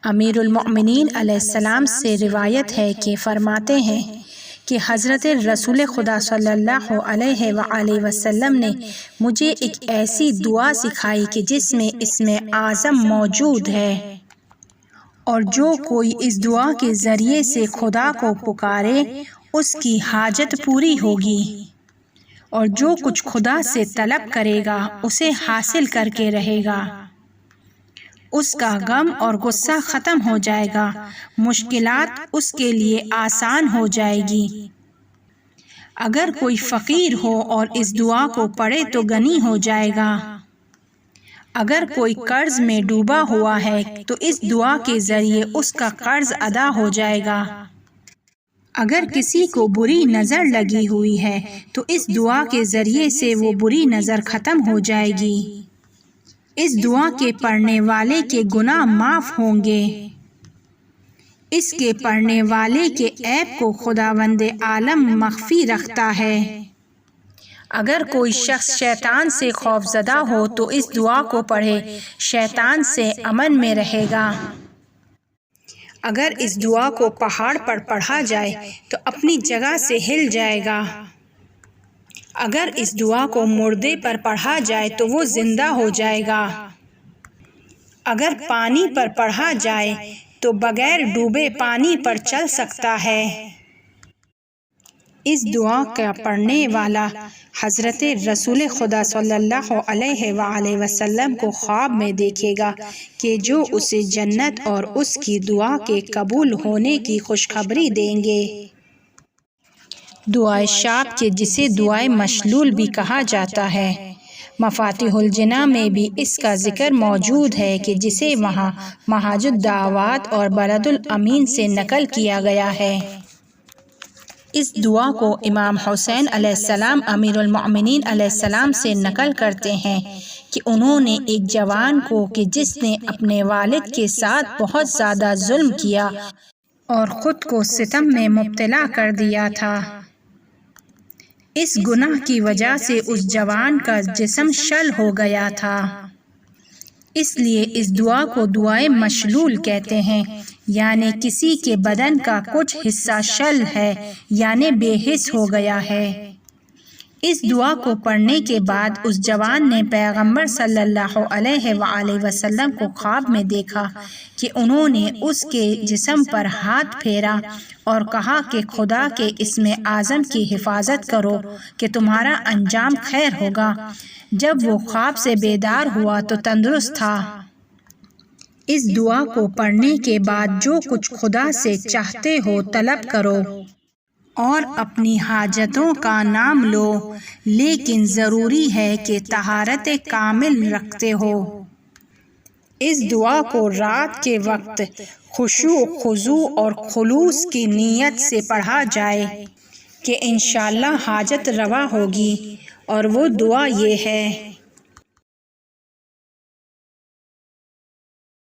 امیر المؤمنین علیہ السلام سے روایت ہے کہ فرماتے ہیں کہ حضرت رسول خدا صلی اللہ علیہ وآلہ وسلم نے مجھے ایک ایسی دعا سکھائی کہ جس میں اسم اعظم موجود ہے، اور جو کوئی اس دعا کے ذریعے سے خدا کو پکارے اس کی حاجت پوری ہوگی، اور جو کچھ خدا سے طلب کرے گا اسے حاصل کر کے رہے گا، اس کا غم اور غصہ ختم ہو جائے گا، مشکلات اس کے لیے آسان ہو جائے گی۔ اگر کوئی فقیر ہو اور اس دعا کو پڑھے تو غنی ہو جائے گا۔ اگر کوئی قرض میں ڈوبا ہوا ہے تو اس دعا کے ذریعے اس کا قرض ادا ہو جائے گا۔ اگر کسی کو بری نظر لگی ہوئی ہے تو اس دعا کے ذریعے سے وہ بری نظر ختم ہو جائے گی۔ اس دعا کے پڑھنے والے کے گناہ معاف ہوں گے۔ اس کے پڑھنے والے کے عیب کو خداوند عالم مخفی رکھتا ہے۔ اگر کوئی شخص شیطان سے خوف زدہ ہو تو اس دعا کو پڑھے، شیطان سے امن میں رہے گا۔ اگر اس دعا کو پہاڑ پر پڑھا جائے تو اپنی جگہ سے ہل جائے گا۔ اگر اس دعا کو مردے پر پڑھا جائے تو وہ زندہ ہو جائے گا۔ اگر پانی پر پڑھا جائے تو بغیر ڈوبے پانی پر چل سکتا ہے۔ اس دعا کا پڑھنے والا حضرت رسول خدا صلی اللہ علیہ وآلہ وسلم کو خواب میں دیکھے گا کہ جو اسے جنت اور اس کی دعا کے قبول ہونے کی خوشخبری دیں گے۔ دعائے شاب کے جسے دعائے مشلول بھی کہا جاتا ہے، مفاتیح الجناں میں بھی اس کا ذکر موجود ہے کہ جسے وہاں محاج الدعوات اور بلد الامین سے نقل کیا گیا ہے۔ اس دعا کو امام حسین علیہ السلام امیر المؤمنین علیہ السلام سے نقل کرتے ہیں کہ انہوں نے ایک جوان کو کہ جس نے اپنے والد کے ساتھ بہت زیادہ ظلم کیا اور خود کو ستم میں مبتلا کر دیا تھا، اس گناہ کی وجہ سے اس جوان کا جسم شل ہو گیا تھا، اس لیے اس دعا کو دعائے مشلول کہتے ہیں، یعنی کسی کے بدن کا کچھ حصہ شل ہے یعنی بے حس ہو گیا ہے۔ اس دعا کو پڑھنے کے بعد اس جوان نے پیغمبر صلی اللہ علیہ وآلہ وسلم کو خواب میں دیکھا کہ انہوں نے اس کے جسم پر ہاتھ پھیرا اور کہا کہ خدا کے اسم اعظم کی حفاظت کرو کہ تمہارا انجام خیر ہوگا۔ جب وہ خواب سے بیدار ہوا تو تندرست تھا۔ اس دعا کو پڑھنے کے بعد جو کچھ خدا سے چاہتے ہو طلب کرو اور اپنی حاجتوں کا نام لو، لیکن ضروری ہے کہ طہارت کامل رکھتے ہو۔ اس دعا کو رات کے وقت خشوع و خضوع اور خلوص کی نیت سے پڑھا جائے کہ انشاءاللہ حاجت روا ہوگی، اور وہ دعا یہ ہے: